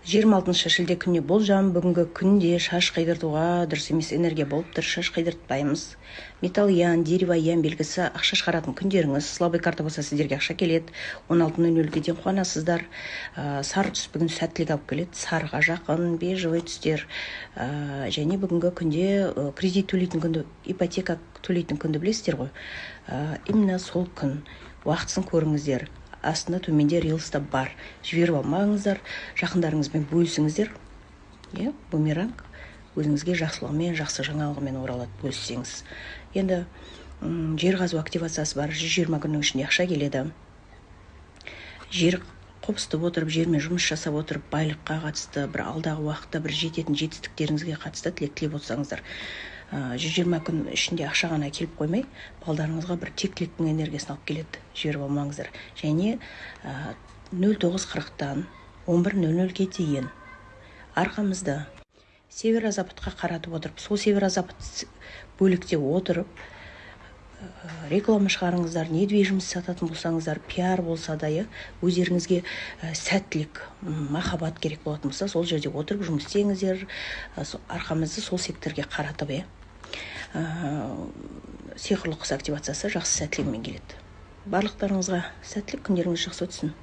26 шілде күніне болжам. Бүгінгі күнде шаш қайдыртуға дұрыс емес энергия болып тұр. Шаш қайдыртпаймыз. Металл ян, дерево ян белгісі ақша шығаратын күндеріңіз. Слабый карта болса сіздерге ақша келеді. 16:00-ге дейін қуанасыздар. Сары түс бүгін сәттілік алып келеді. Сарыға жақын, бежевый түстер. Және бүгінгі күнде кредит төлейтін күнді, ипотека төлейтін күнді білесіздер ғой. Именно сол күн. Уақытысын көріңіздер. Астында төменде рилста бар. Жіберіп алмаңыздар, жақындарыңызбен бөлісіңіздер. Бумеранг өзіңізге жақсылығымен, жақсы жаңалығымен оралады, бөліссеңіз. Енді жер қазу активациясы бар. 120 күннің ішінде ақша келеді. Жер қопыстып отырып, жермен жұмыс жасап отырып, байлыққа қатысты, бір алдағы уақытта бір жететін жетістіктеріңізге қатысты тілек тілеп отырсаңыздар, 120 күн ішінде ақша ғана келіп қоймай, балдарыңызға бір тектіліктің энергиясын алып келеді. Жіберіп алмаңыздар. Және 09:40-тан 11:00-ге дейін арқамызда северо-западқа қаратып отырып, сол северо-запад бөлікте отырып, реклама шығарыңыздар, недвижимость сататын болсаңыздар, пиар болса да, өздеріңізге сәттілік, махаббат керек болатын болса, сол жерде отырып жұмыс істеңіздер, арқамызды сол секторге қаратып, сиқырлы құс активациясы жақсы сәттілігімен келеді. Барлықтарыңызға сәттілік, күндеріңіз жақсы өтсін.